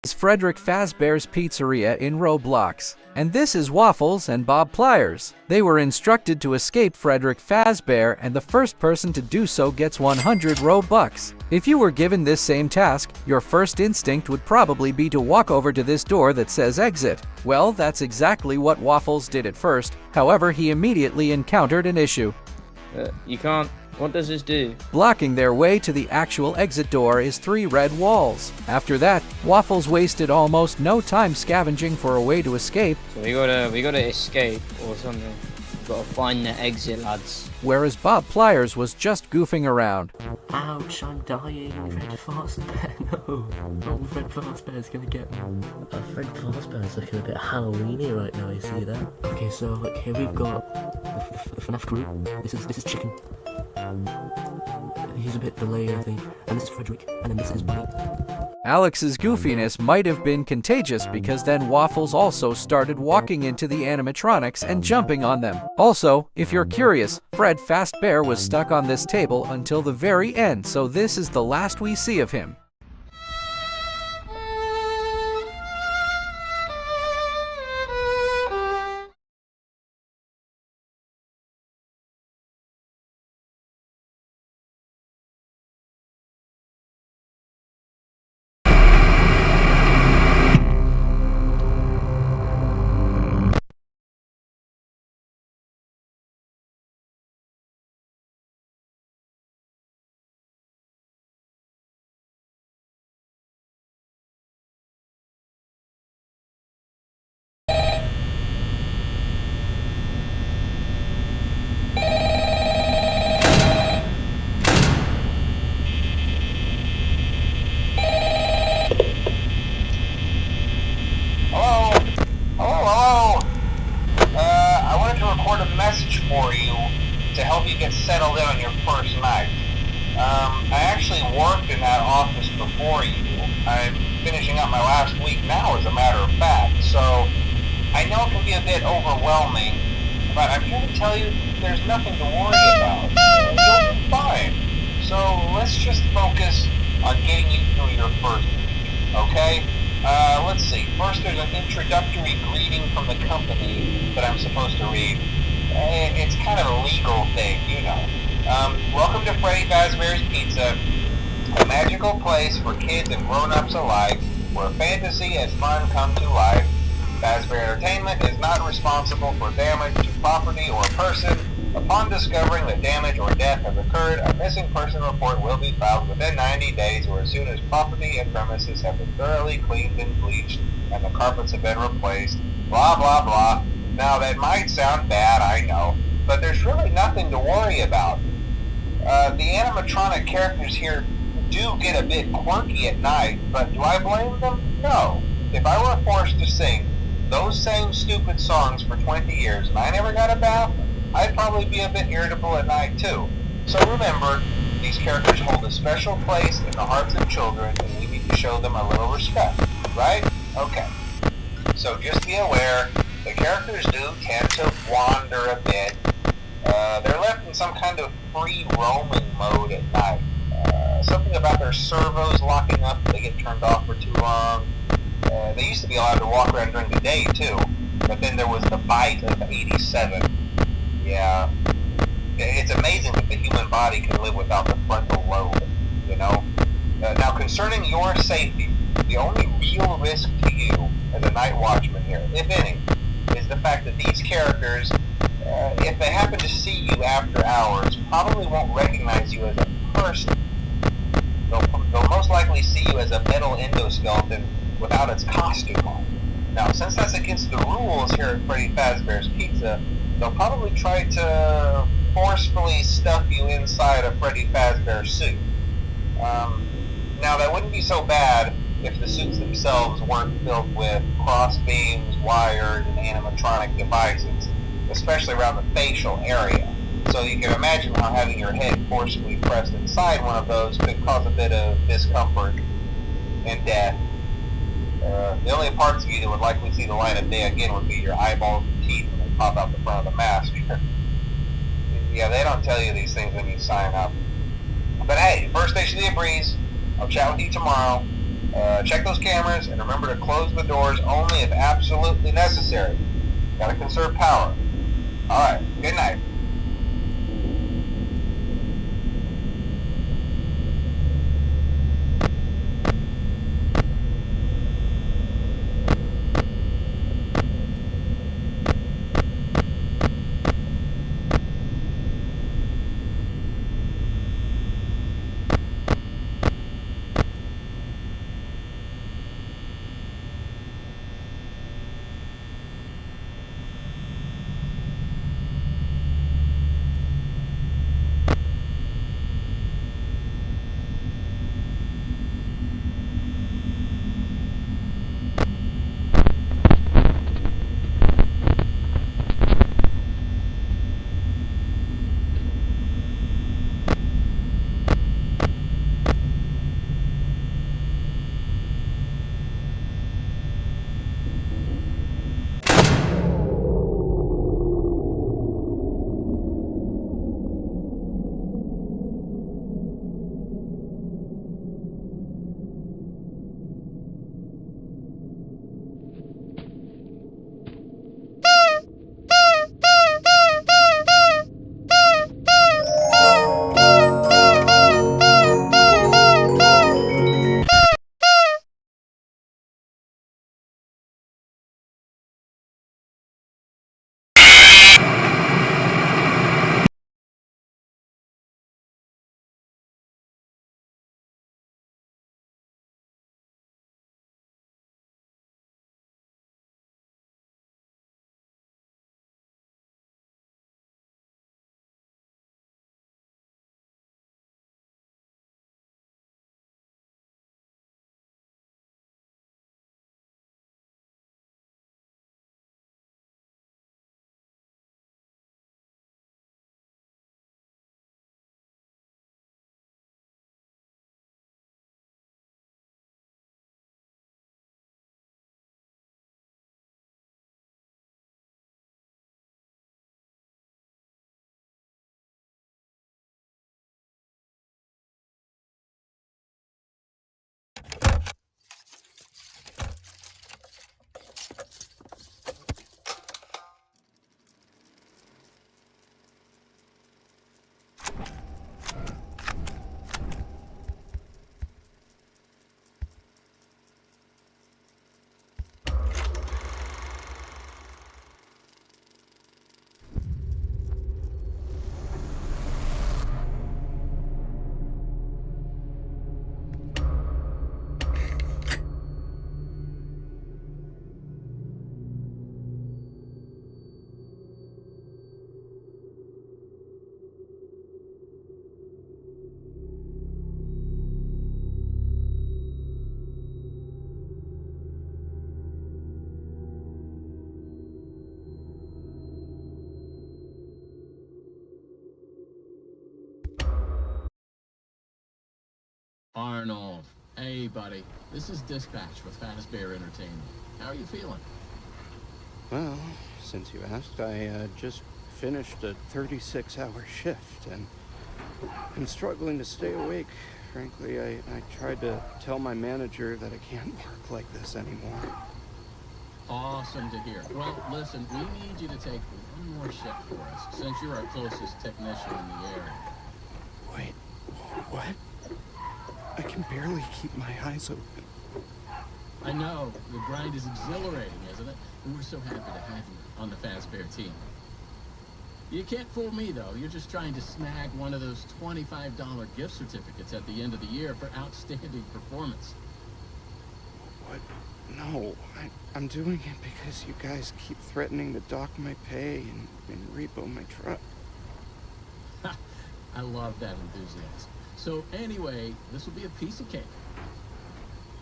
Is Frederick Fazbear's Pizzeria in Roblox. And this is Waffles and Bob Pliers. They were instructed to escape Frederick Fazbear, and the first person to do so gets 100 Robux. If you were given this same task, your first instinct would probably be to walk over to this door that says exit. Well, that's exactly what Waffles did at first. However, he immediately encountered an issue. You can't. What does this do? Blocking their way to the actual exit door is 3 red walls. After that, Waffles wasted almost no time scavenging for a way to escape. So we gotta escape or something. We've gotta find the exit, lads. Whereas Bob Pliers was just goofing around. Ouch, I'm dying. Fred Fazbear, no. Oh, Fred Fazbear's gonna get me. Fred Fazbear's looking a bit Halloweeny right now, you see that? Okay, so look, here we've got the FNAF group. This is Chicken. He's a bit delayed, I think. And this is Frederick, and then this is Bunny. Alex's goofiness might have been contagious because then Waffles also started walking into the animatronics and jumping on them. Also, if you're curious, Fred Fazbear was stuck on this table until the very end, so this is the last we see of him. Message for you to help you get settled in on your first night. I actually worked in that office before you. I'm finishing up my last week now, as a matter of fact, so I know it can be a bit overwhelming, but I'm here to tell you there's nothing to worry about. You'll be fine. So let's just focus on getting you through your first week, okay? Let's see. First, there's an introductory greeting from the company that I'm supposed to read. It's kind of a legal thing, you know. Welcome to Freddy Fazbear's Pizza, a magical place for kids and grown-ups alike, where fantasy and fun come to life. Fazbear Entertainment is not responsible for damage to property or person. Upon discovering that damage or death has occurred, a missing person report will be filed within 90 days or as soon as property and premises have been thoroughly cleaned and bleached and the carpets have been replaced. Blah, blah, blah. Now, that might sound bad, I know, but there's really nothing to worry about. The animatronic characters here do get a bit quirky at night, but do I blame them? No. If I were forced to sing those same stupid songs for 20 years and I never got a bath, I'd probably be a bit irritable at night too. So remember, these characters hold a special place in the hearts of children and we need to show them a little respect, right? Okay. So just be aware, the characters do tend to wander a bit. They're left in some kind of free roaming mode at night. Something about their servos locking up if they get turned off for too long. They used to be allowed to walk around during the day too, but then there was the bite of 87. Yeah, it's amazing that the human body can live without the frontal lobe, you know? Now, concerning your safety, the only real risk to you as a night watchman here, if any, is the fact that these characters, if they happen to see you after hours, probably won't recognize you as a person. They'll most likely see you as a metal endoskeleton without its costume on. Now, since that's against the rules here at Freddy Fazbear's Pizza, they'll probably try to forcefully stuff you inside a Freddy Fazbear suit. Now, that wouldn't be so bad if the suits themselves weren't filled with cross beams, wires, and animatronic devices, especially around the facial area. So you can imagine how having your head forcibly pressed inside one of those could cause a bit of discomfort and death. The only parts of you that would likely see the light of day again would be your eyeballs and teeth when they pop out the front of the mask. Yeah, they don't tell you these things when you sign up. But hey, first station of the breeze. I'll chat with you tomorrow. Check those cameras and remember to close the doors only if absolutely necessary. Gotta conserve power. Alright, good night. Arnold. Hey, buddy. This is Dispatch with Fazbear Entertainment. How are you feeling? Well, since you asked, I just finished a 36-hour shift, and I'm struggling to stay awake. Frankly, I tried to tell my manager that I can't work like this anymore. Awesome to hear. Well, listen, we need you to take one more shift for us, since you're our closest technician in the area. Wait, what? I can barely keep my eyes open. I know, the grind is exhilarating, isn't it? And we're so happy to have you on the Fazbear team. You can't fool me, though. You're just trying to snag one of those $25 gift certificates at the end of the year for outstanding performance. What? No, I'm doing it because you guys keep threatening to dock my pay and repo my truck. I love that enthusiasm. So anyway, this will be a piece of cake.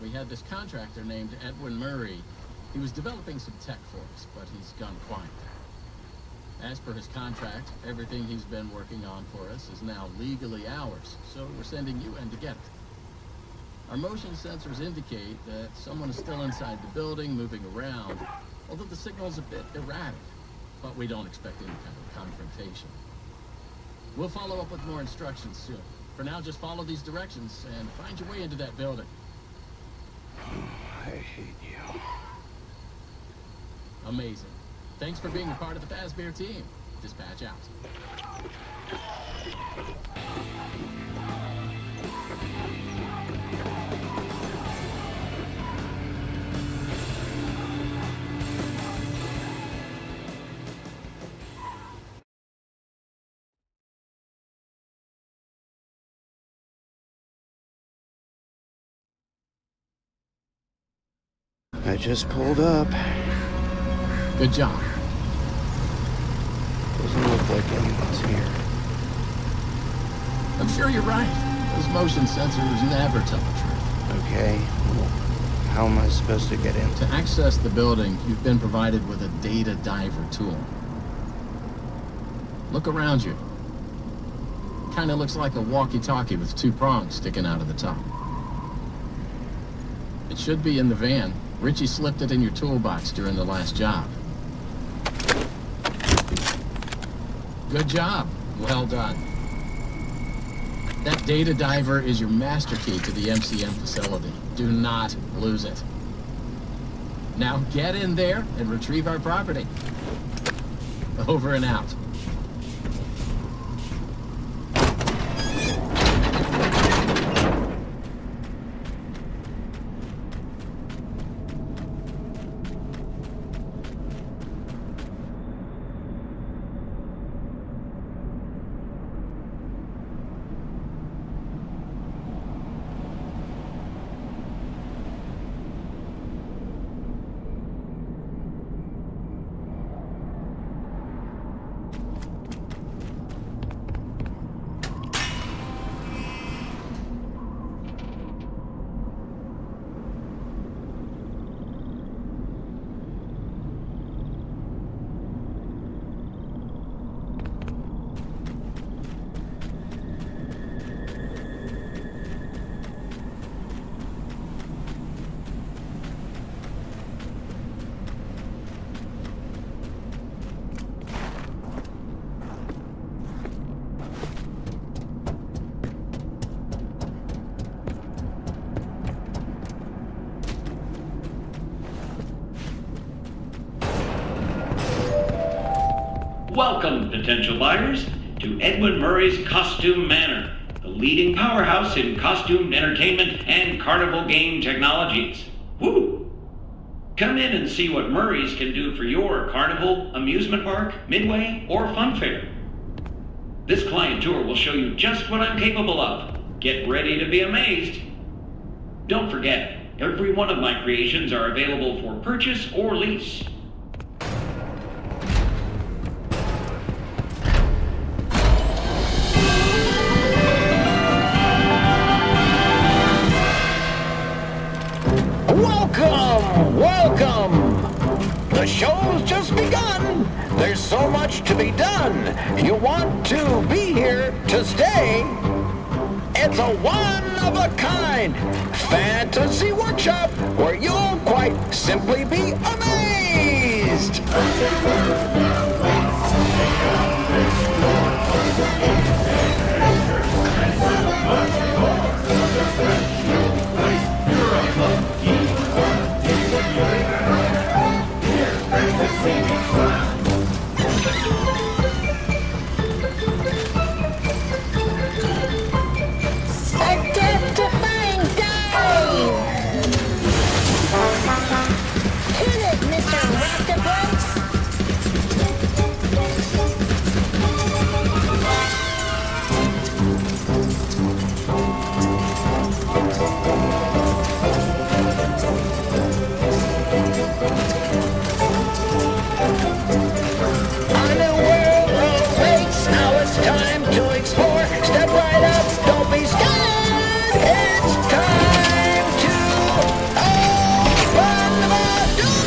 We had this contractor named Edwin Murray. He was developing some tech for us, but he's gone quiet. As per his contract, everything he's been working on for us is now legally ours, so we're sending you in to get it. Our motion sensors indicate that someone is still inside the building, moving around, although the signal's a bit erratic, but we don't expect any kind of confrontation. We'll follow up with more instructions soon. For now, just follow these directions and find your way into that building. I hate you. Amazing. Thanks for being a part of the BATDR team. Dispatch out. I just pulled up. Good job. Doesn't look like anyone's here. I'm sure you're right. Those motion sensors never tell the truth. Okay, well, how am I supposed to get in? To access the building, you've been provided with a data diver tool. Look around you. Kinda looks like a walkie-talkie with two prongs sticking out of the top. It should be in the van. Richie slipped it in your toolbox during the last job. Good job. Well done. That data diver is your master key to the MCM facility. Do not lose it. Now get in there and retrieve our property. Over and out. Welcome, potential buyers, to Edwin Murray's Costume Manor, the leading powerhouse in costume entertainment and carnival game technologies. Woo! Come in and see what Murray's can do for your carnival, amusement park, midway, or fun fair. This client tour will show you just what I'm capable of. Get ready to be amazed. Don't forget, every one of my creations are available for purchase or lease. Welcome! The show's just begun. There's so much to be done. You want to be here to stay. It's a one-of-a-kind fantasy workshop where you'll quite simply be amazed. Identifying dive! Hit it, Mr. Octopus! A new world awaits. Now it's time to explore. Step right up, don't be scared. It's time to open the door.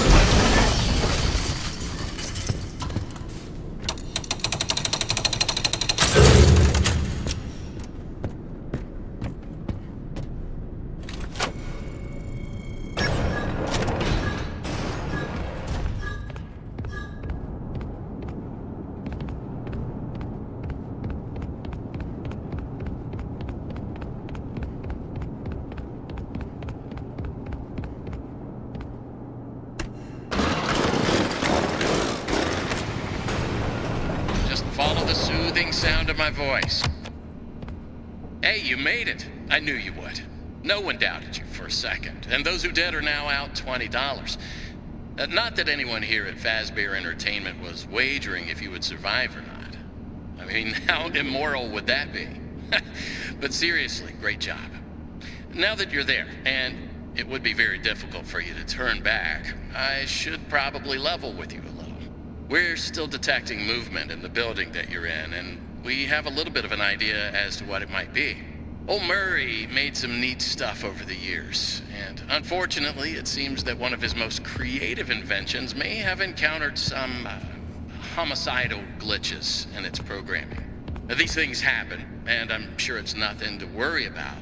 soothing sound of my voice. Hey, you made it. I knew you would. No one doubted you for a second, and those who did are now out $20. Not that anyone here at Fazbear Entertainment was wagering if you would survive or not. I mean, how immoral would that be? But seriously, great job. Now that you're there, and it would be very difficult for you to turn back, I should probably level with you a little. We're still detecting movement in the building that you're in, and we have a little bit of an idea as to what it might be. Old Murray made some neat stuff over the years, and unfortunately, it seems that one of his most creative inventions may have encountered some homicidal glitches in its programming. Now, these things happen, and I'm sure it's nothing to worry about,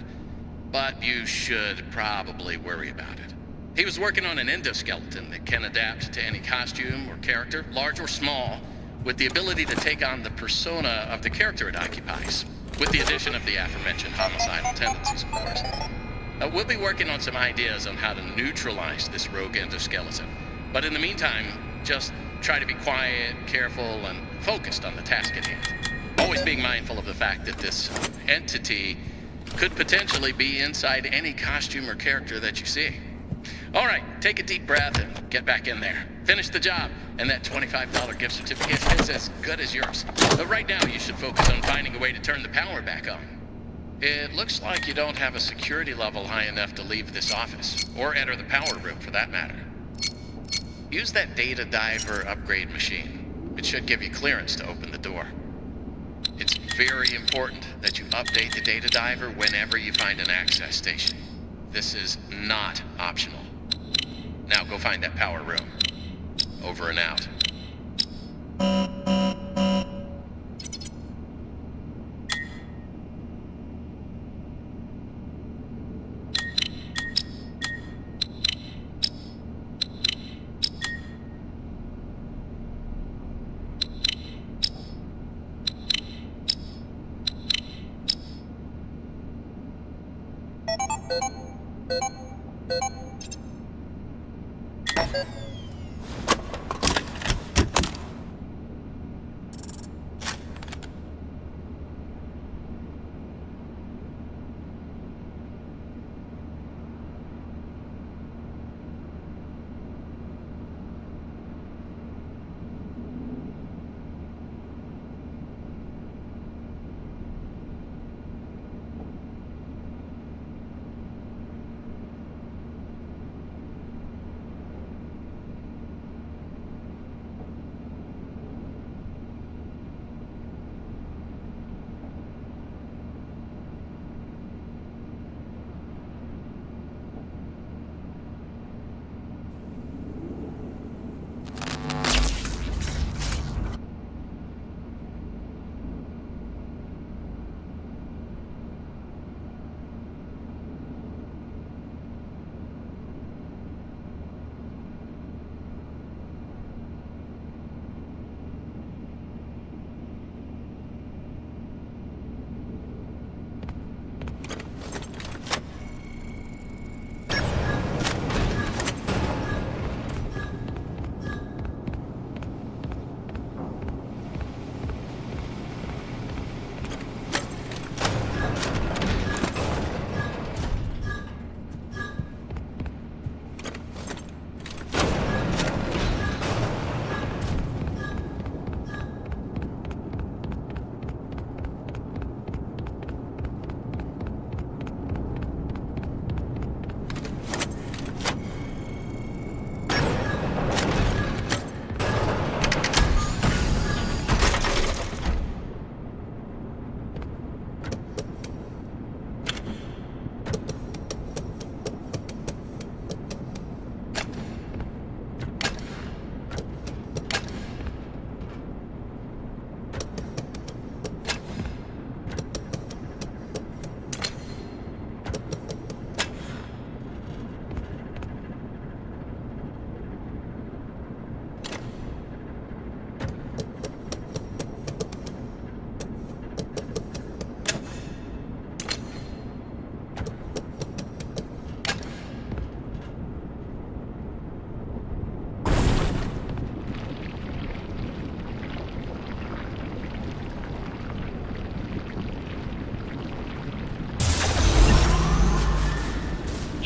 but you should probably worry about it. He was working on an endoskeleton that can adapt to any costume or character, large or small, with the ability to take on the persona of the character it occupies, with the addition of the aforementioned homicidal tendencies, of course. We'll be working on some ideas on how to neutralize this rogue endoskeleton, but in the meantime, just try to be quiet, careful, and focused on the task at hand. Always being mindful of the fact that this entity could potentially be inside any costume or character that you see. All right, take a deep breath and get back in there. Finish the job, and that $25 gift certificate is as good as yours. But right now, you should focus on finding a way to turn the power back on. It looks like you don't have a security level high enough to leave this office, or enter the power room for that matter. Use that data diver upgrade machine. It should give you clearance to open the door. It's very important that you update the data diver whenever you find an access station. This is not optional. Now go find that power room. Over and out.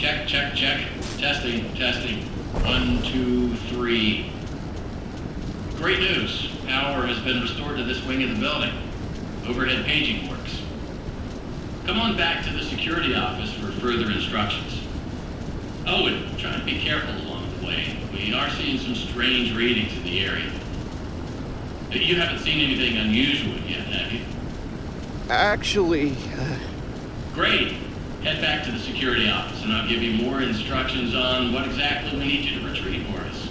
Check, check, check. Testing, testing. 1, 2, 3. Great news. Power has been restored to this wing of the building. Overhead paging works. Come on back to the security office for further instructions. Oh, and try to be careful along the way. We are seeing some strange readings in the area. You haven't seen anything unusual yet, have you? Actually, Great. Head back to the security office and I'll give you more instructions on what exactly we need you to retrieve for us.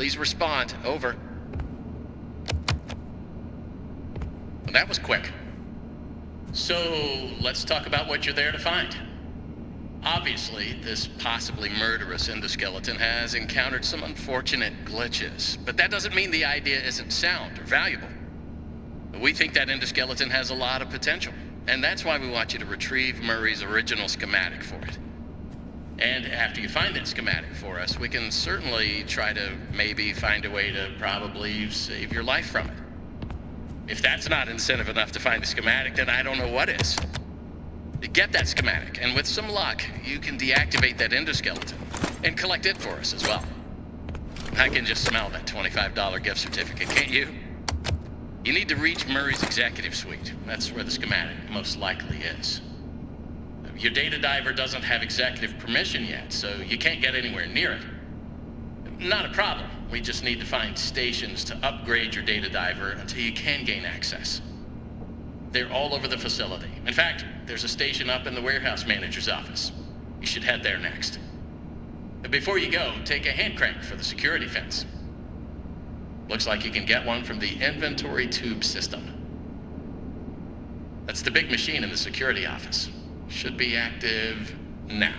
Please respond. Over. Well, that was quick. So, let's talk about what you're there to find. Obviously, this possibly murderous endoskeleton has encountered some unfortunate glitches, but that doesn't mean the idea isn't sound or valuable. We think that endoskeleton has a lot of potential, and that's why we want you to retrieve Murray's original schematic for it. And after you find that schematic for us, we can certainly try to maybe find a way to probably save your life from it. If that's not incentive enough to find the schematic, then I don't know what is. Get that schematic, and with some luck, you can deactivate that endoskeleton and collect it for us as well. I can just smell that $25 gift certificate, can't you? You need to reach Murray's executive suite. That's where the schematic most likely is. Your data diver doesn't have executive permission yet, so you can't get anywhere near it. Not a problem. We just need to find stations to upgrade your data diver until you can gain access. They're all over the facility. In fact, there's a station up in the warehouse manager's office. You should head there next. Before you go, take a hand crank for the security fence. Looks like you can get one from the inventory tube system. That's the big machine in the security office. Should be active now.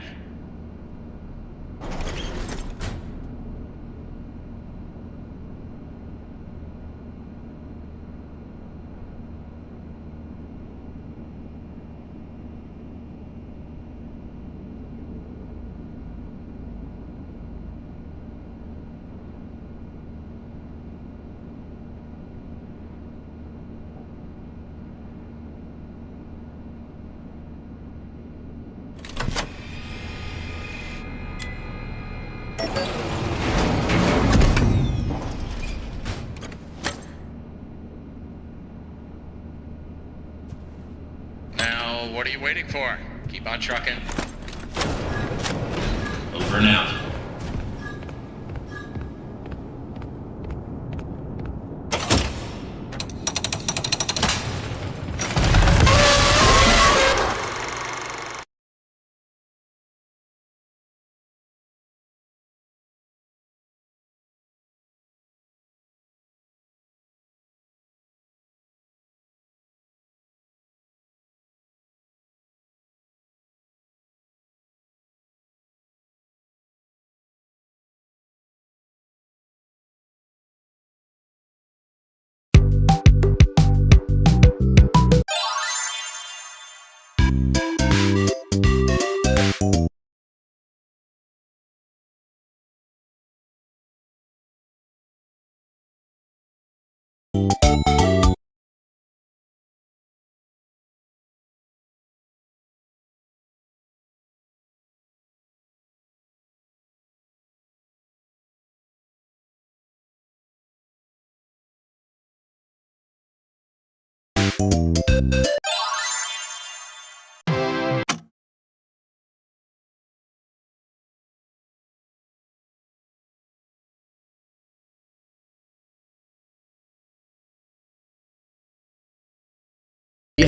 What are you waiting for? Keep on trucking. Over and out.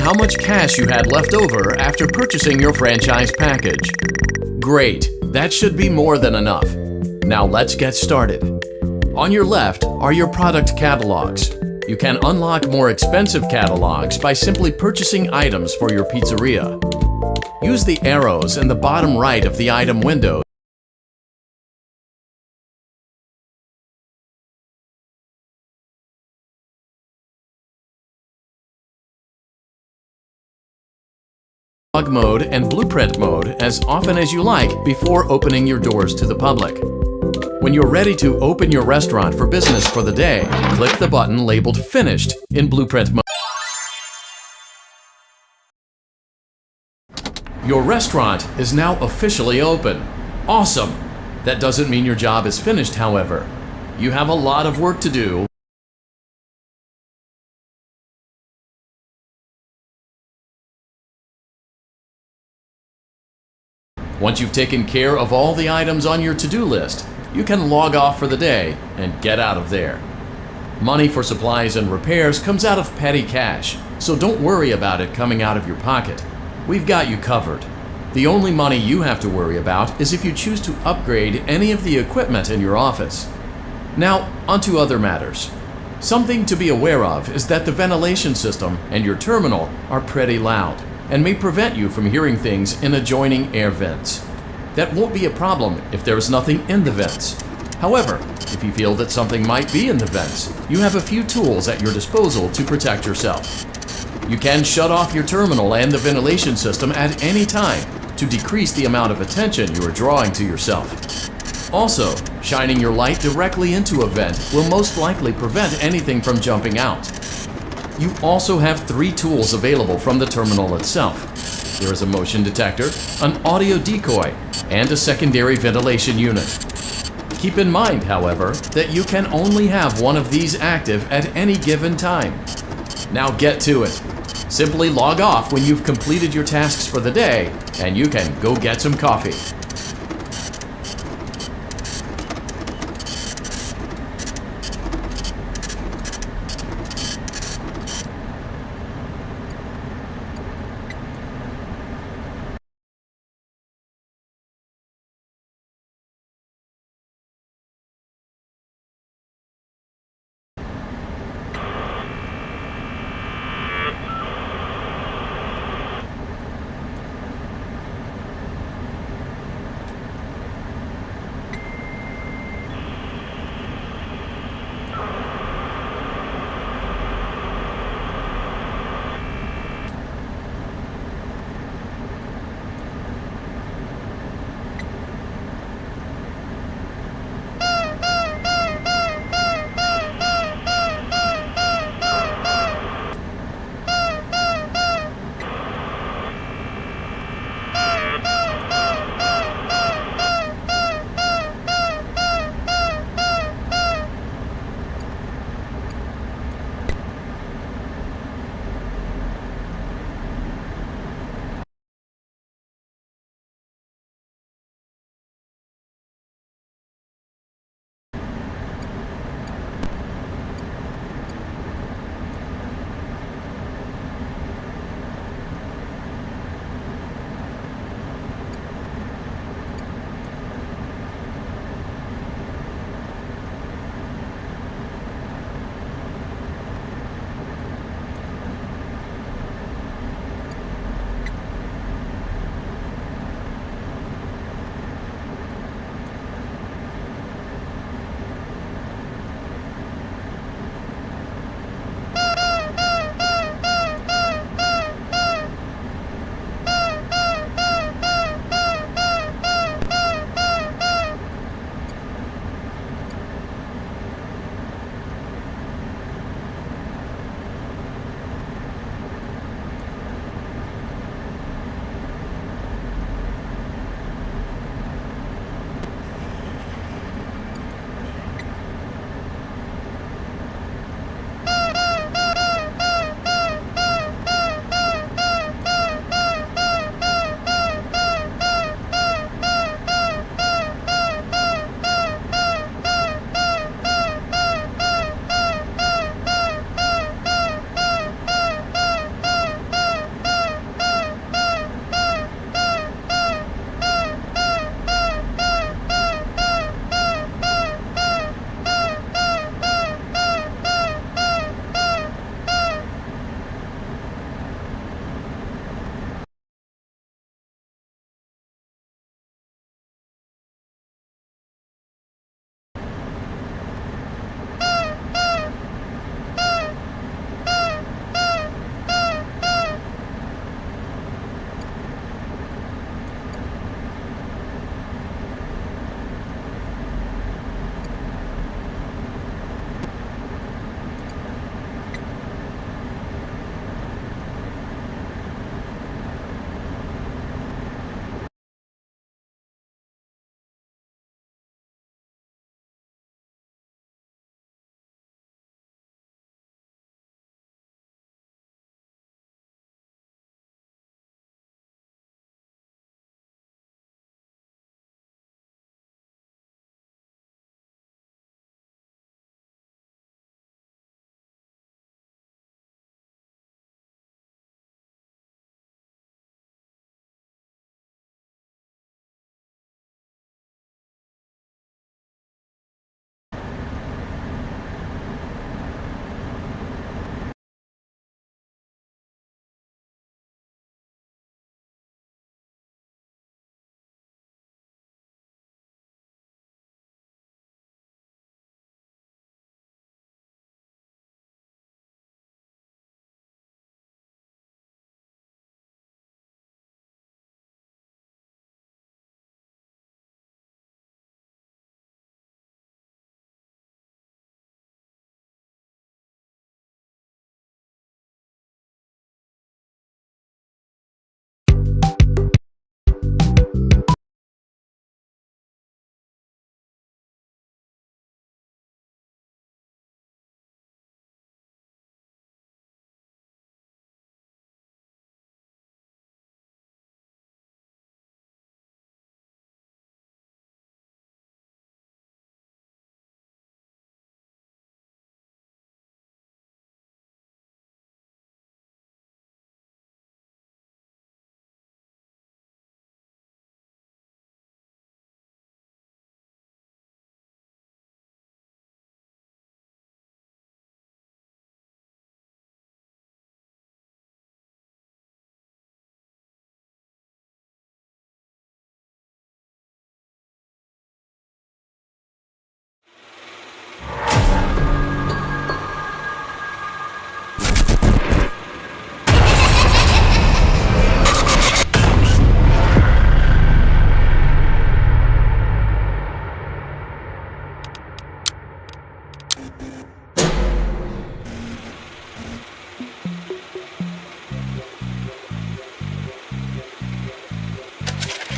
How much cash you had left over after purchasing your franchise package. Great, that should be more than enough. Now let's get started. On your left are your product catalogs. You can unlock more expensive catalogs by simply purchasing items for your pizzeria. Use the arrows in the bottom right of the item window mode and blueprint mode as often as you like before opening your doors to the public. When you're ready to open your restaurant for business for the day, click the button labeled Finished in blueprint mode. Your restaurant is now officially open. Awesome! That doesn't mean your job is finished, however. You have a lot of work to do. Once you've taken care of all the items on your to-do list, you can log off for the day and get out of there. Money for supplies and repairs comes out of petty cash, so don't worry about it coming out of your pocket. We've got you covered. The only money you have to worry about is if you choose to upgrade any of the equipment in your office. Now, onto other matters. Something to be aware of is that the ventilation system and your terminal are pretty loud and may prevent you from hearing things in adjoining air vents. That won't be a problem if there is nothing in the vents. However, if you feel that something might be in the vents, you have a few tools at your disposal to protect yourself. You can shut off your terminal and the ventilation system at any time to decrease the amount of attention you are drawing to yourself. Also, shining your light directly into a vent will most likely prevent anything from jumping out. You also have 3 tools available from the terminal itself. There is a motion detector, an audio decoy, and a secondary ventilation unit. Keep in mind, however, that you can only have one of these active at any given time. Now get to it. Simply log off when you've completed your tasks for the day, and you can go get some coffee.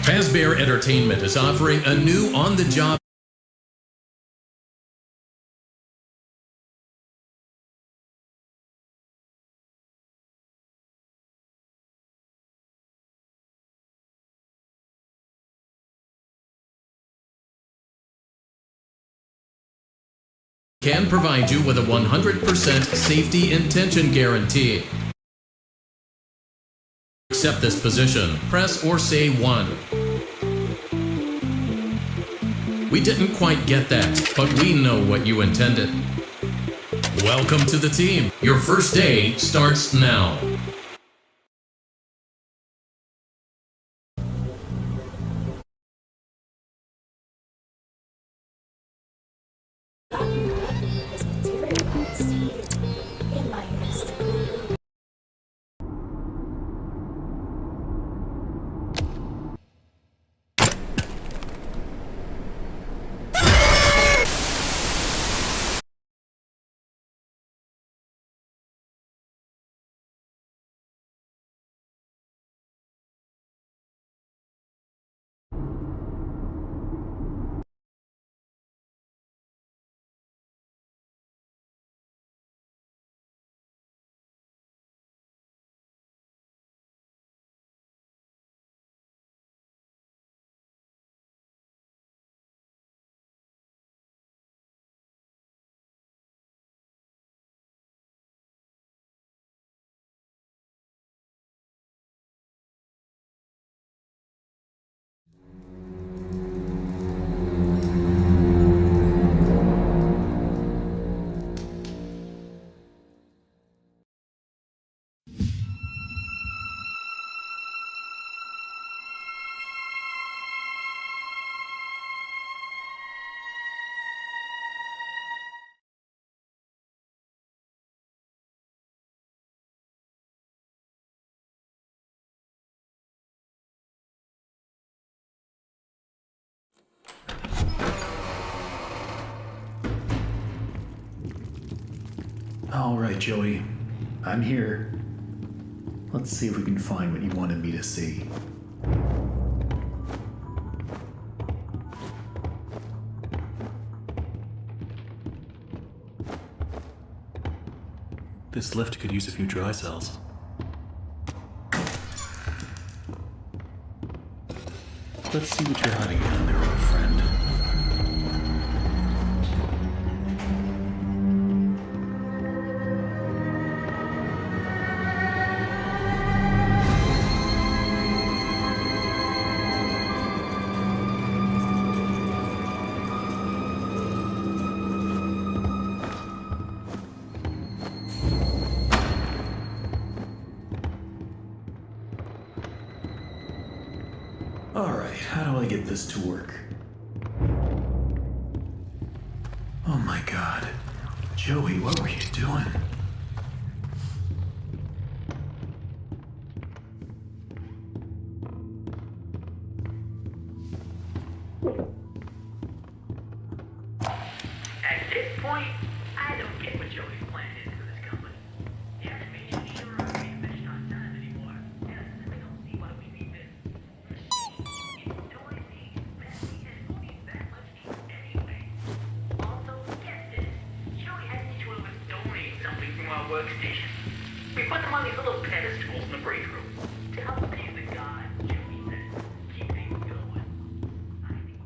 Fazbear Entertainment is offering a new on-the-job can provide you with a 100% safety intention guarantee. Accept this position, press or say 1. We didn't quite get that, but we know what you intended. Welcome to the team. Your first day starts now. Alright, Joey. I'm here. Let's see if we can find what you wanted me to see. This lift could use a few dry cells. Let's see what you're hiding down there, old friend. Alright, how do I get this to work? Oh my god. Joey, what were you doing? At this point, I don't get what Joey's plan is for this company. The animation sure ain't meshed on time anymore. And I simply don't see why we need this machine. It's noisy, messy, and it needs that much heat anyway. Also, get this. Joey had each one of us donate something from our workstation. We put them on these little pedestals in the break room to help be the god, Joey said. Keep things going. I mean,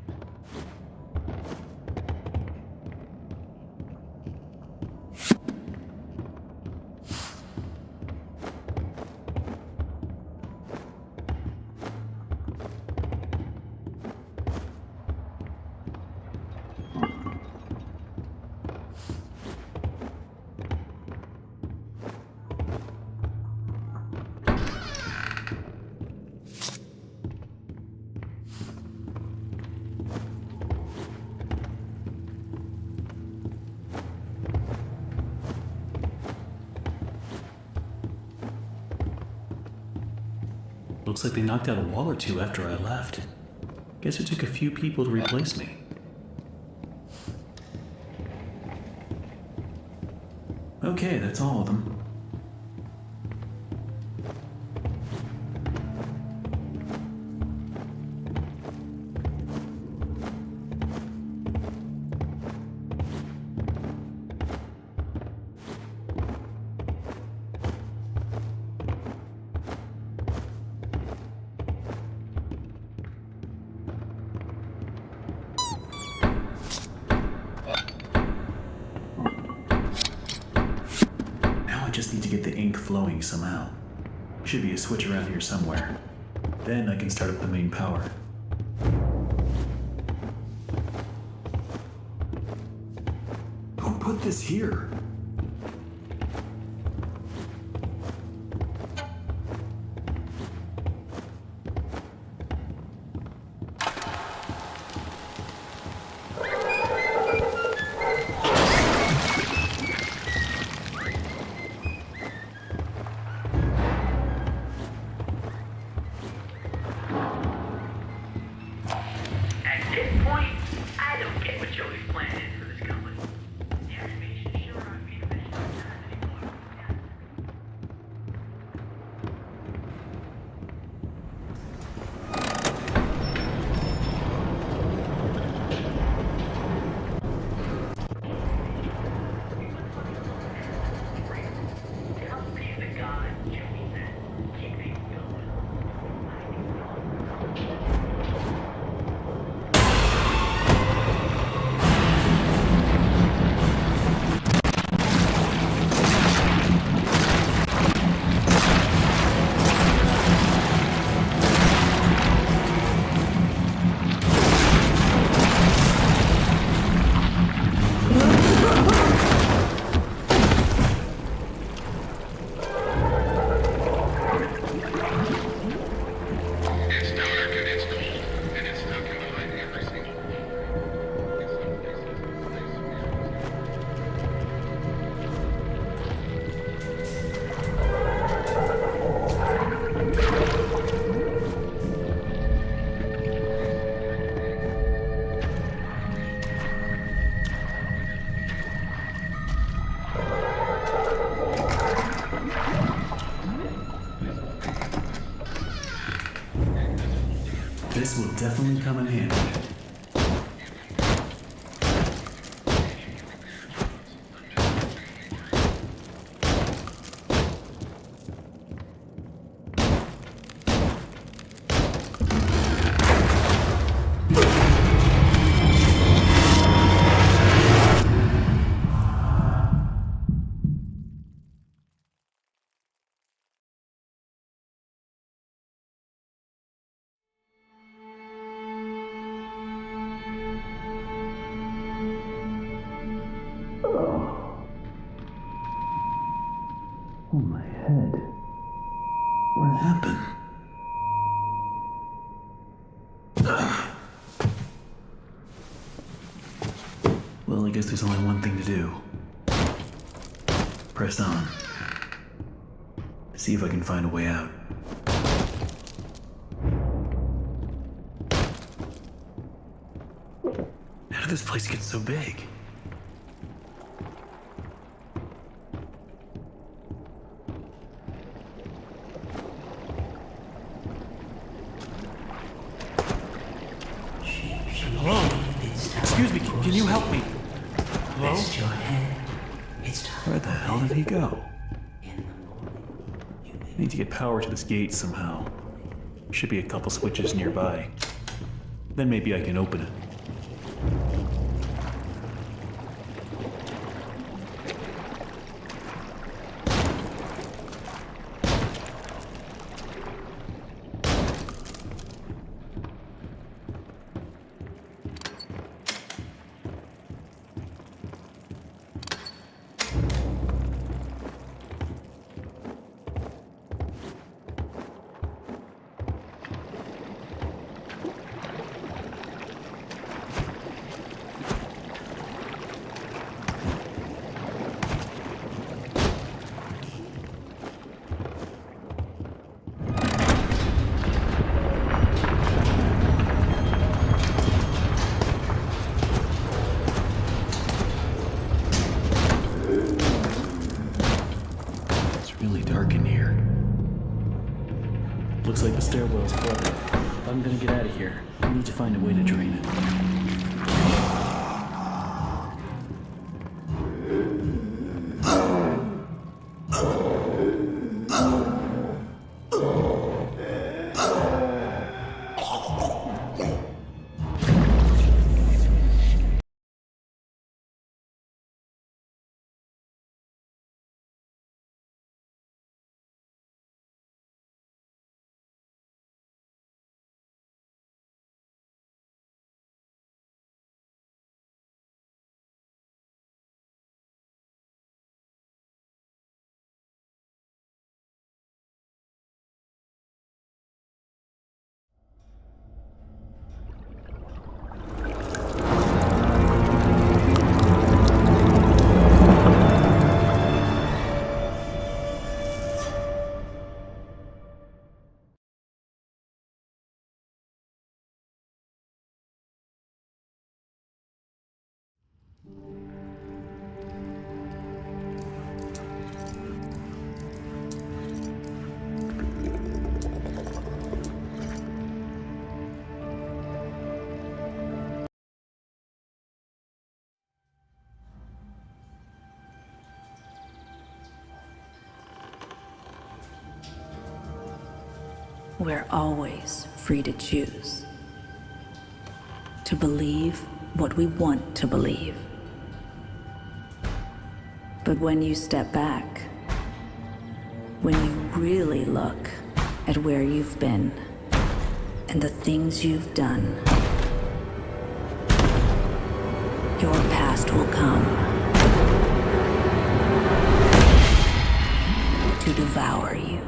Looks like they knocked out a wall or two after I left. Guess it took a few people to replace me. Okay, that's all of them. flowing somehow. Should be a switch around here somewhere. Then I can start up the main power. Who put this here? At this point, I don't get what Joey's plan is for this company. The animation sure aren't being missed on time anymore. Come be the god, Joey said. Keep things going. This will definitely come in handy. Oh, my head. What happened? Well, I guess there's only one thing to do. Press on. See if I can find a way out. How did this place get so big? Hello? Excuse me, can you help me? Hello? Where the hell did he go? I need to get power to this gate somehow. Should be a couple switches nearby. Then maybe I can open it. Looks like the stairwell's flooded. If I'm gonna get out of here, I need to find a way to drain it. we're always free to choose. To believe what we want to believe. But when you step back, when you really look at where you've been and the things you've done, your past will come to devour you.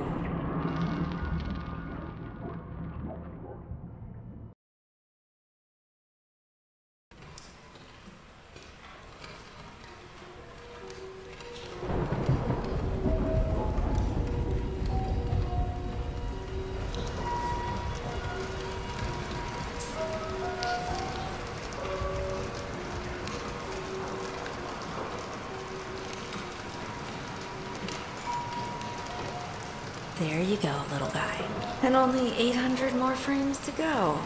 There you go, little guy. And only 800 more frames to go.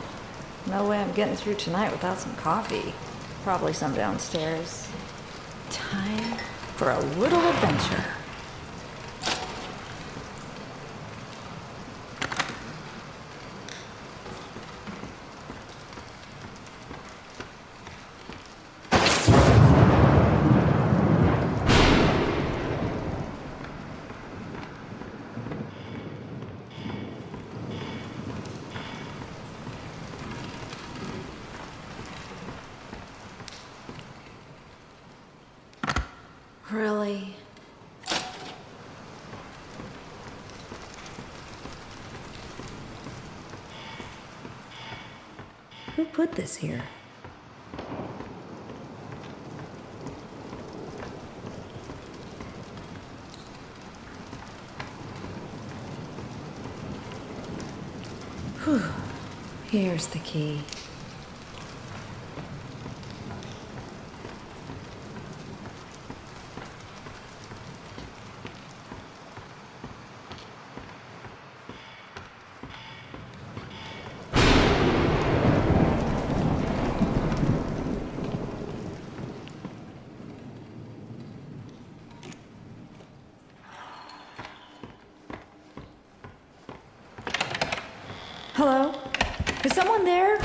No way I'm getting through tonight without some coffee. Probably some downstairs. Time for a little adventure. Really? Who put this here? Whew. Here's the key. Hello? Is someone there?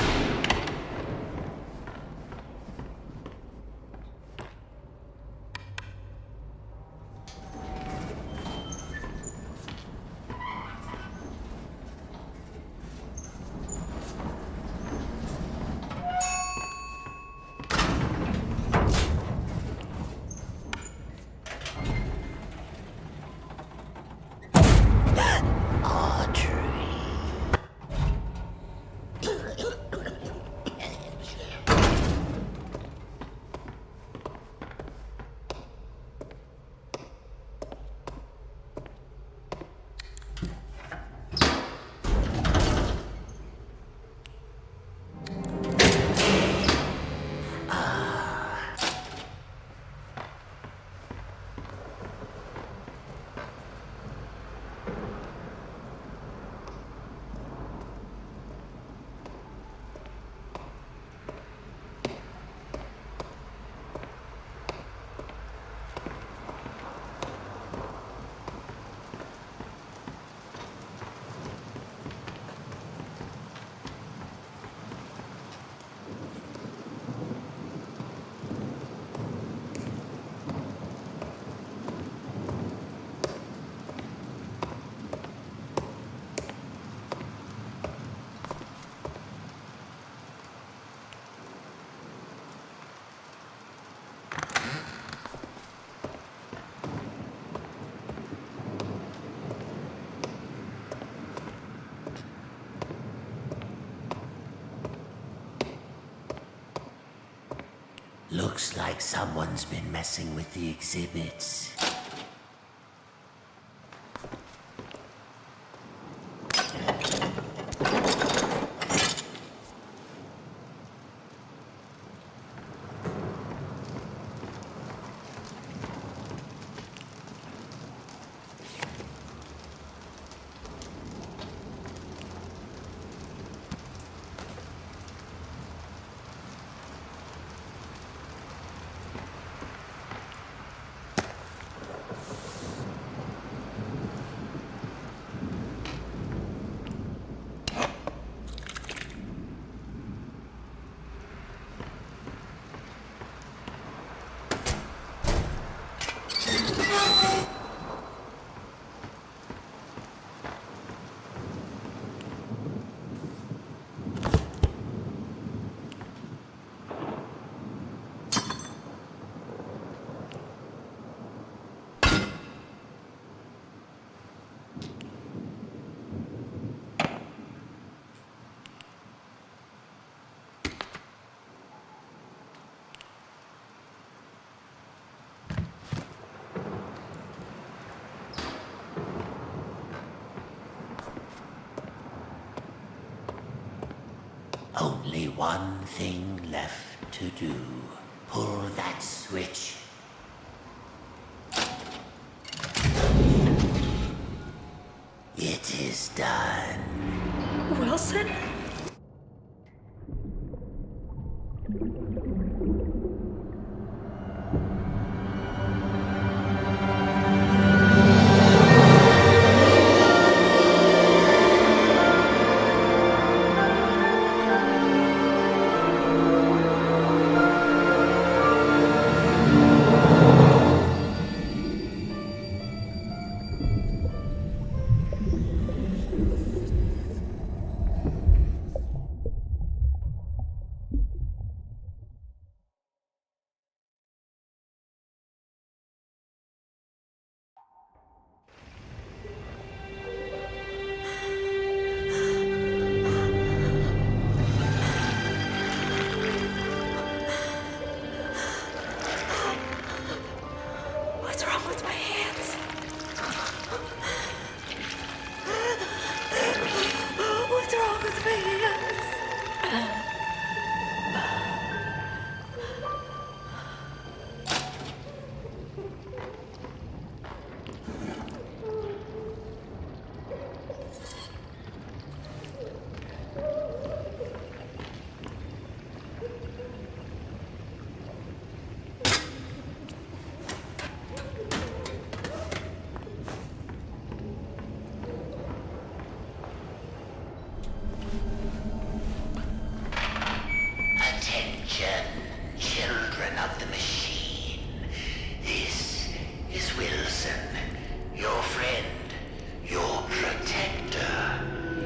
Looks like someone's been messing with the exhibits. Only one thing left to do. Pull that switch. It is done. Wilson? What's wrong with my hands? What's wrong with my hands? Attention, children of the machine. This is Wilson, your friend, your protector.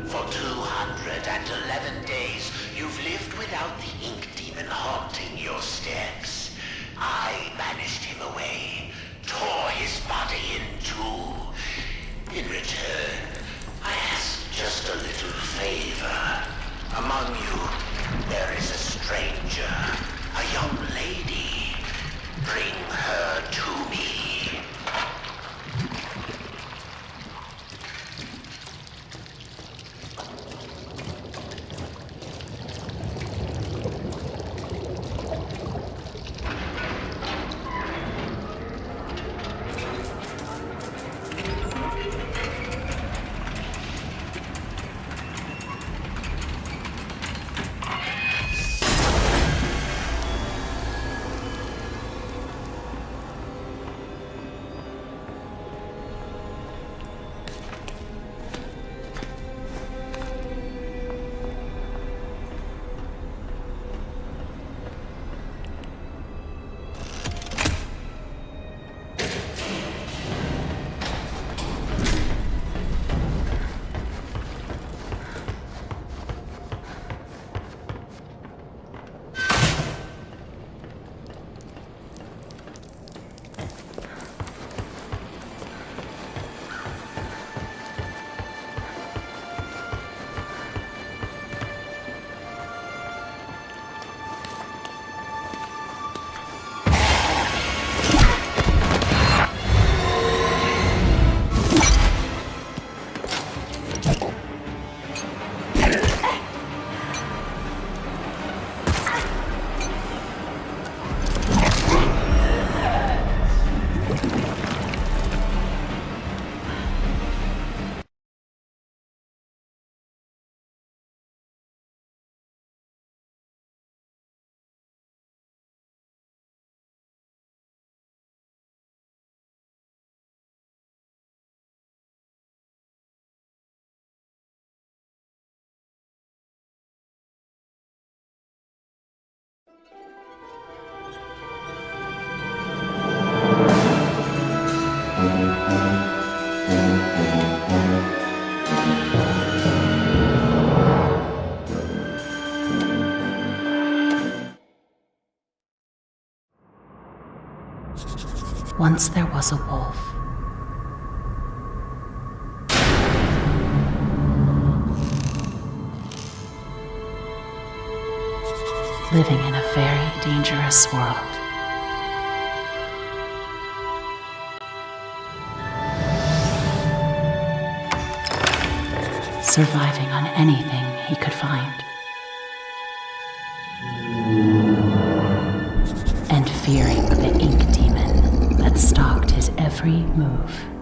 For 211 days, you've lived without the ink demon haunting your steps. I banished him away, tore his body in two. In return, I asked just a little favor. Among you, there is a stranger, a young lady. Bring her to me. Once there was a wolf. Living in a very dangerous world. Surviving on anything he could find. every move.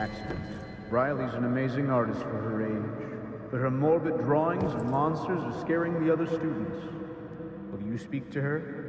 accident. Riley's an amazing artist for her age, but her morbid drawings of monsters are scaring the other students. Will you speak to her?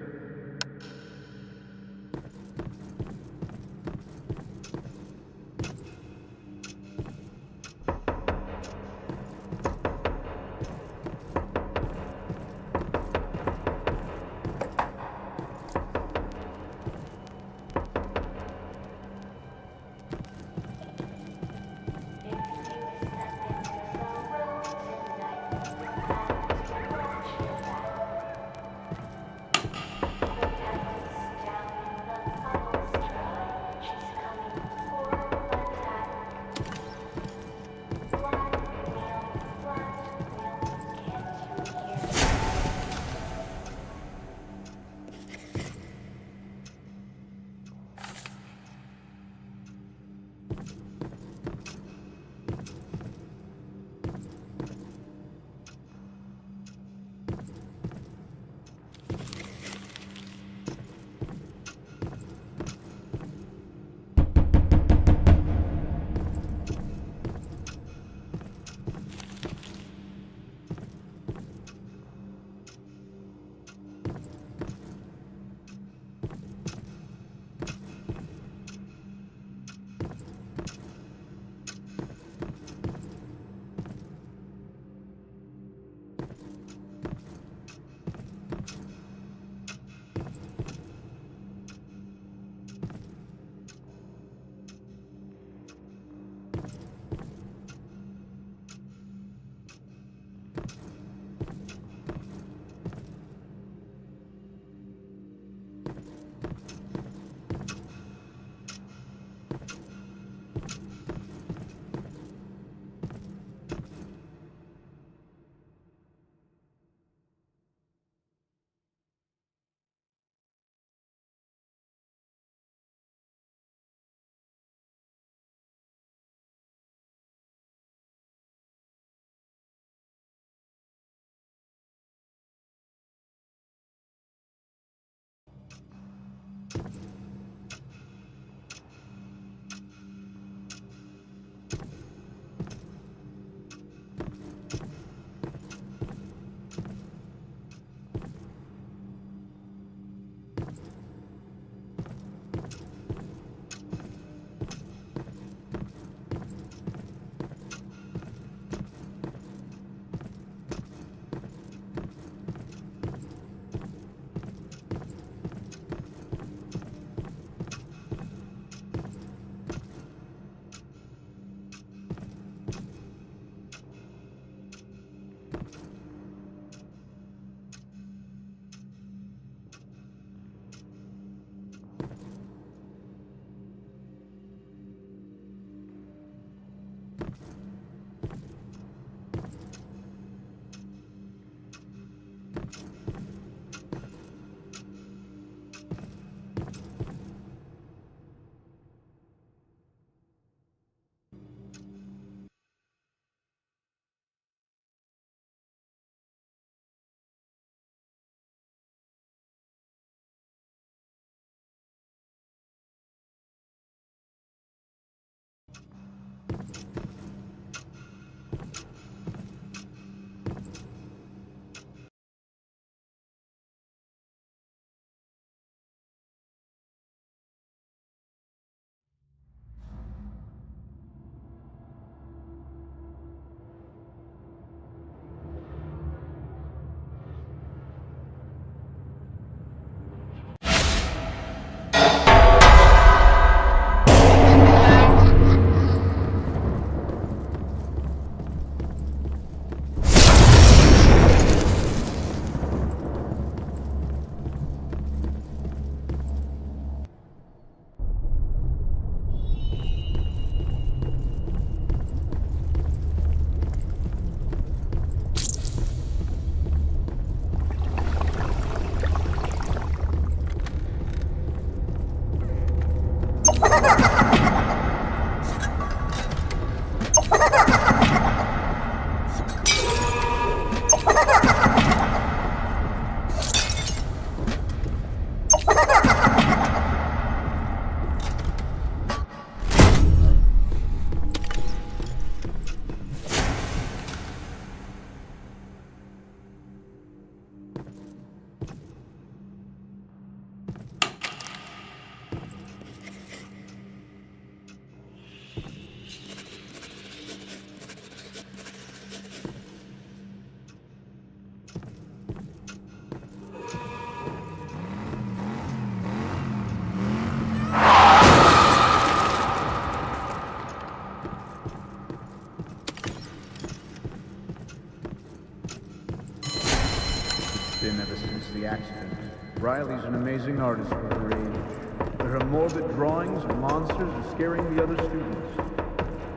been ever since the accident. Riley's an amazing artist for her age, but her morbid drawings of monsters are scaring the other students.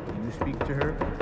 Can you speak to her?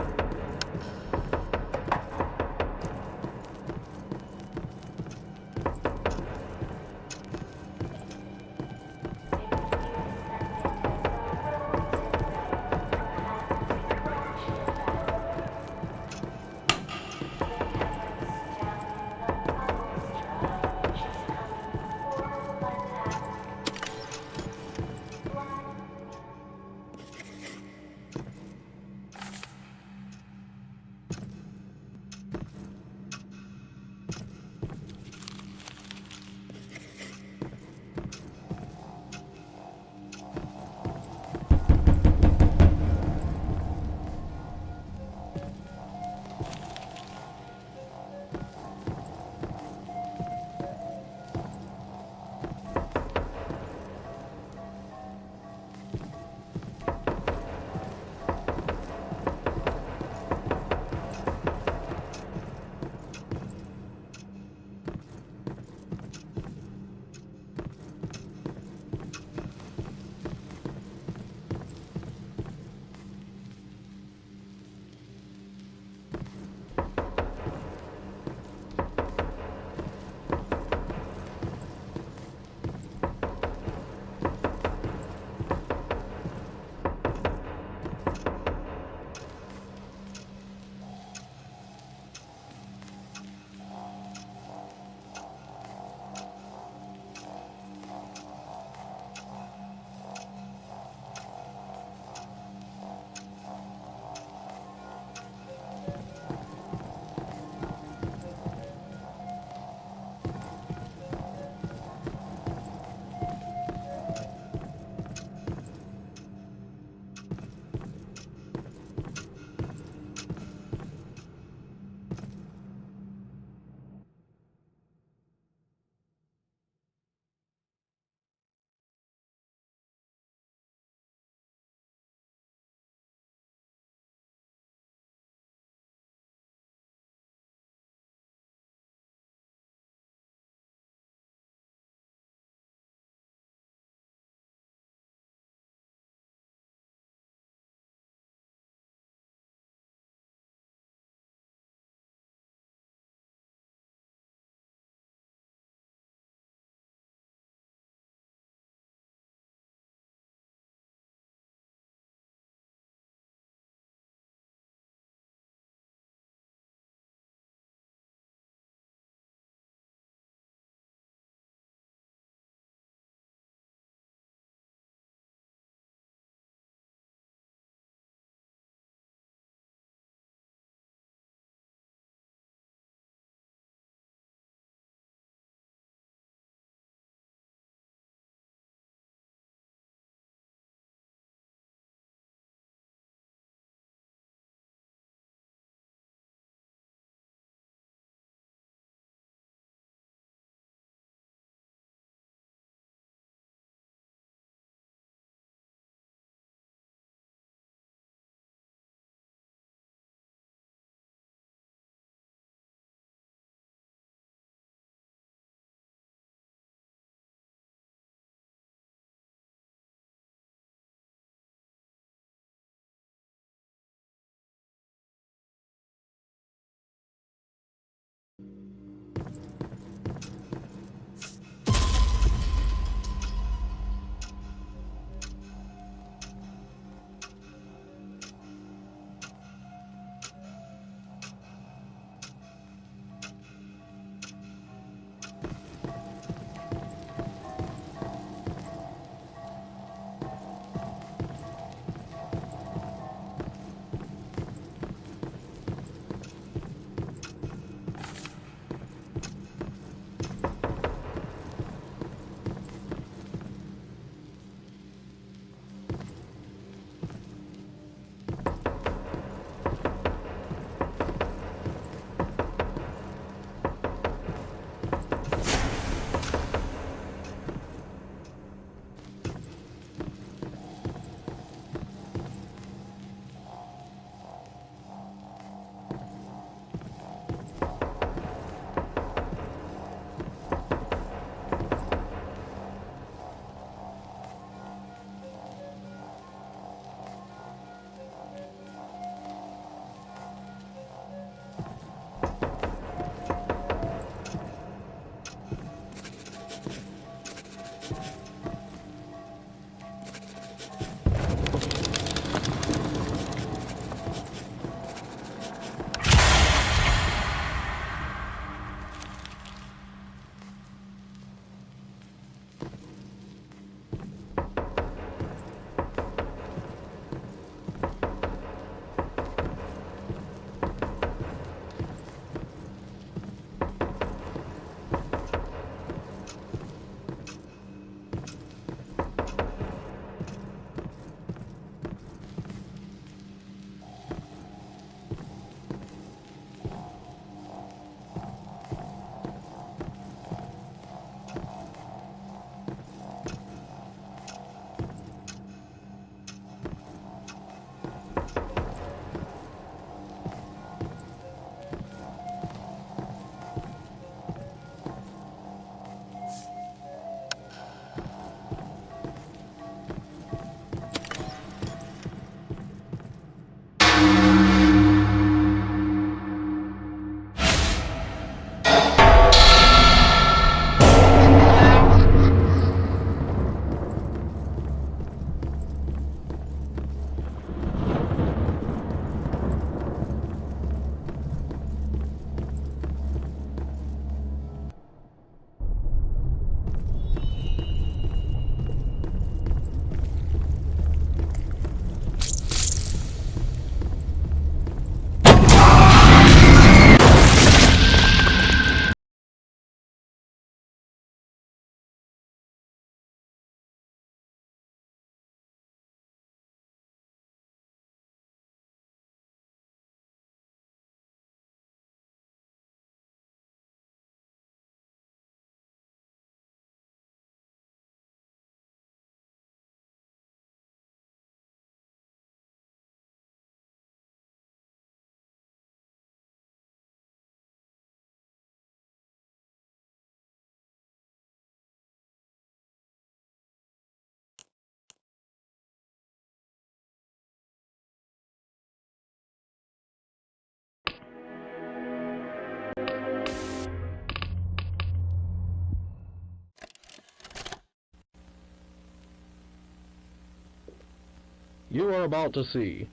You are about to see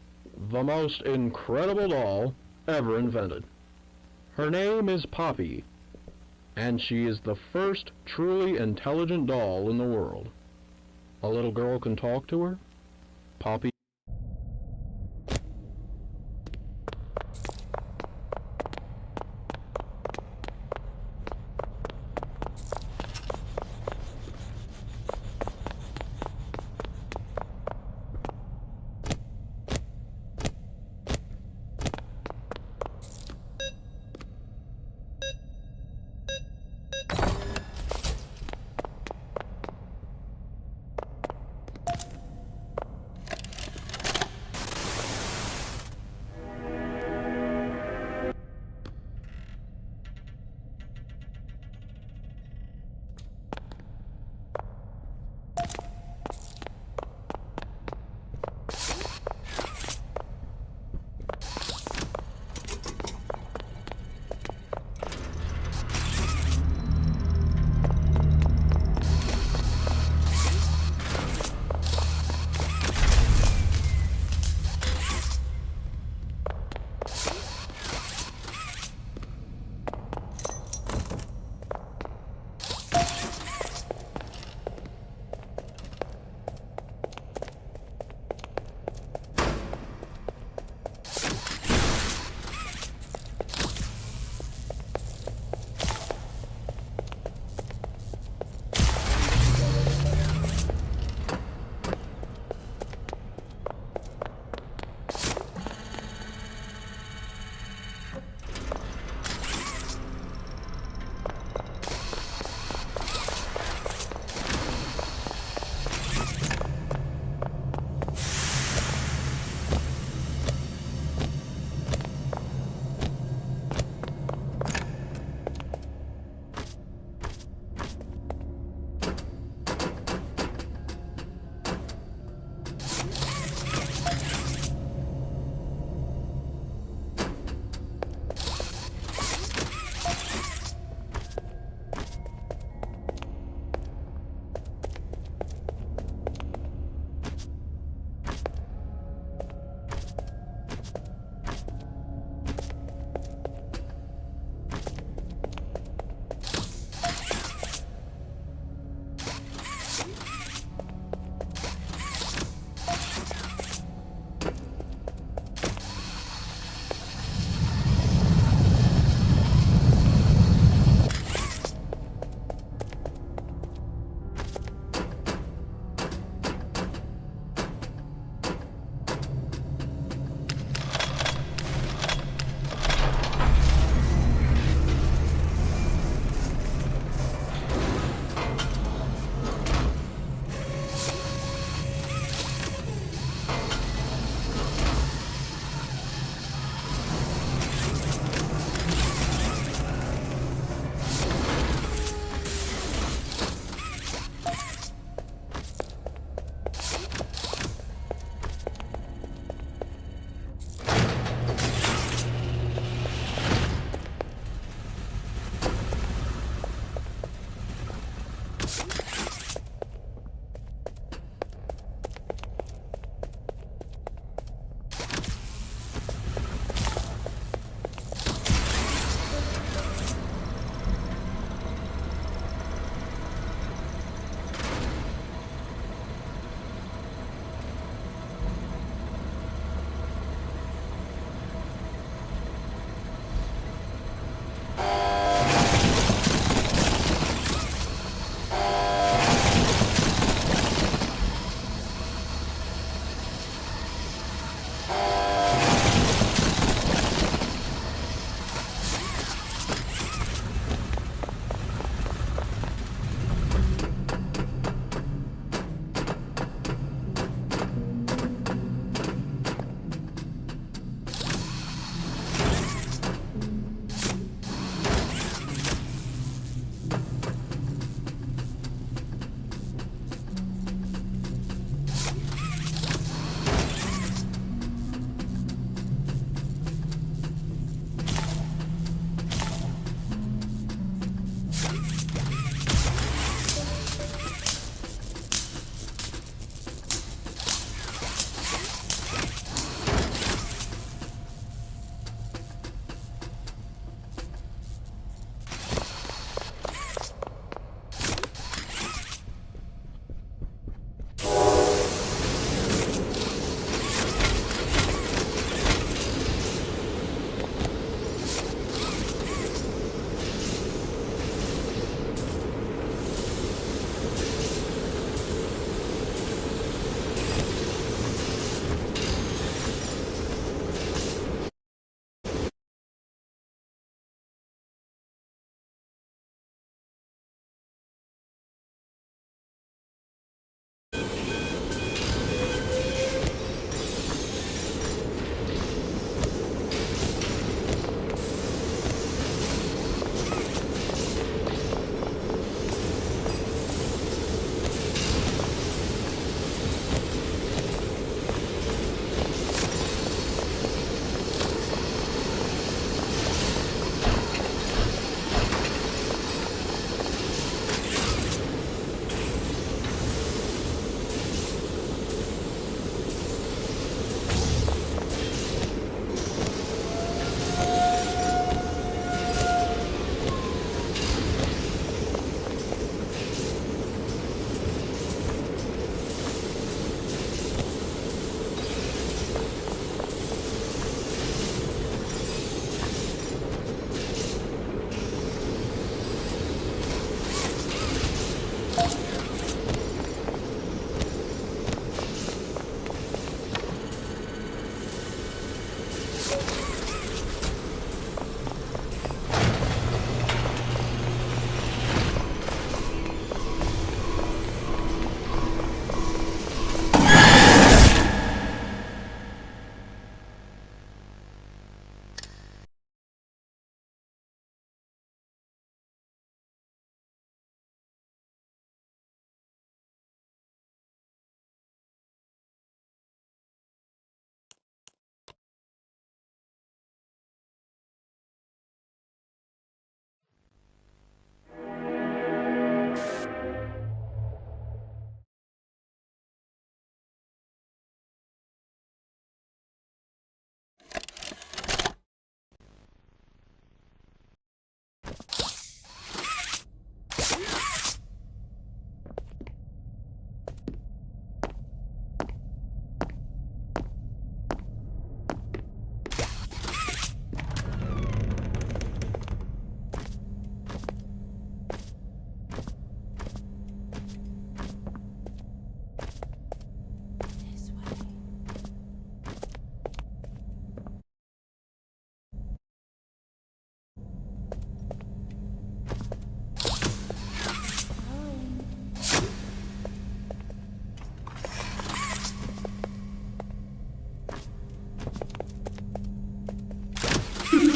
the most incredible doll ever invented. Her name is Poppy, and she is the first truly intelligent doll in the world. A little girl can talk to her. Poppy.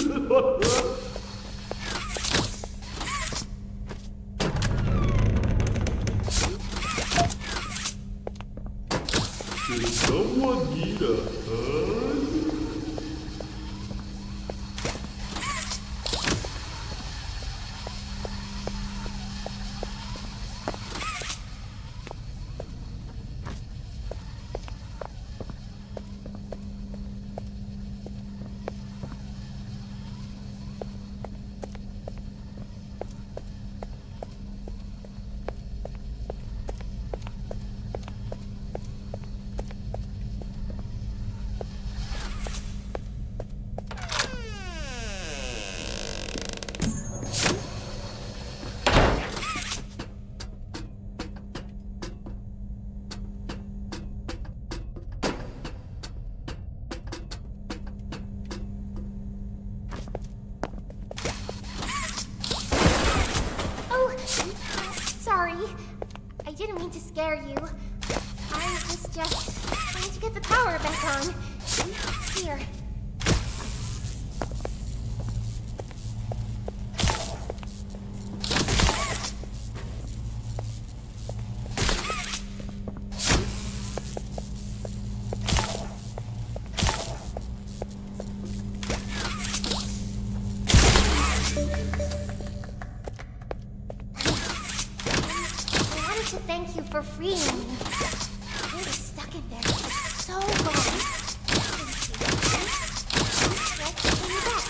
Does someone need a hug? Oh, sorry. I didn't mean to scare you. I was just trying to get the power back on. Here. I wanted to thank you for freeing me. I was stuck in there for so long. Let's bring you back.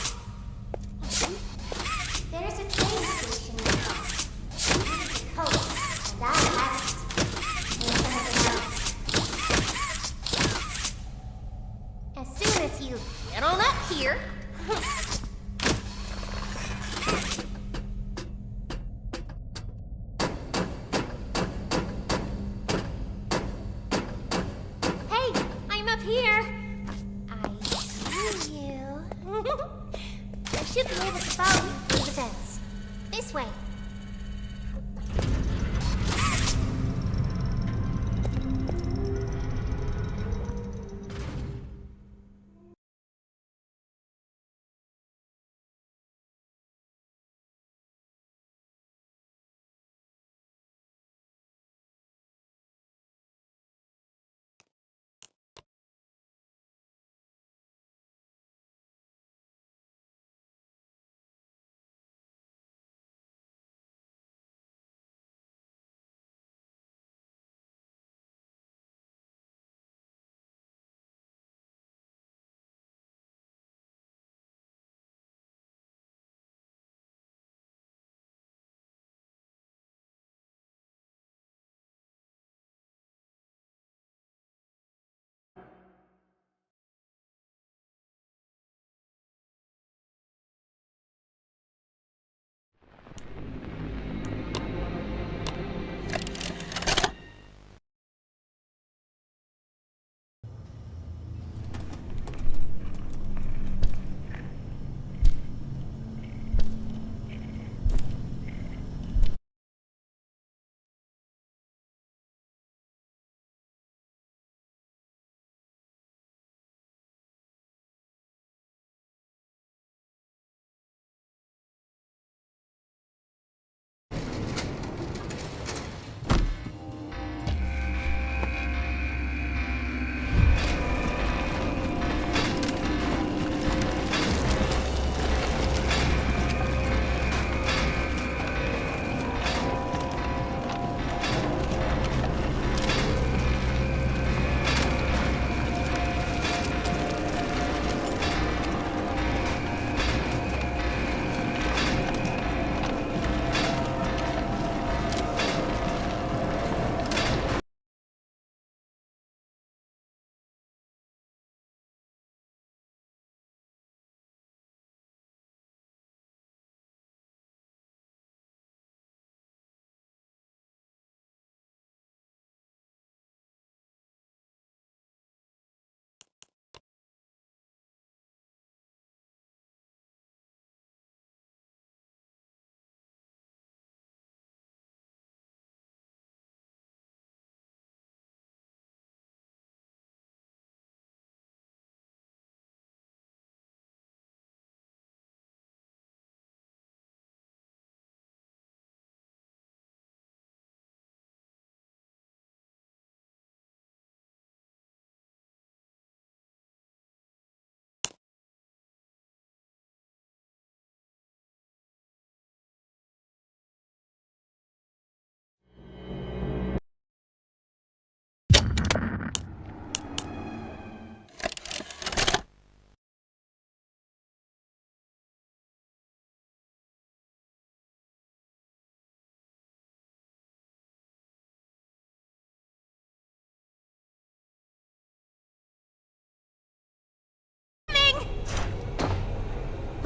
There's a train station nearby. It's a coat, and I have it. And something else. As soon as you get on up here. Hey, I'm up here. I see you. I should be able to follow you through the fence. This way.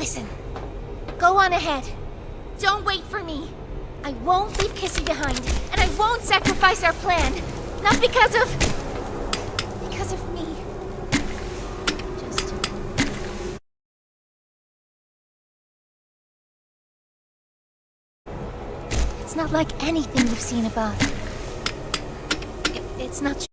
Listen, go on ahead. Don't wait for me. I won't leave Kissy behind, and I won't sacrifice our plan. Not because of me. Just... It's not like anything you've seen above. It's not...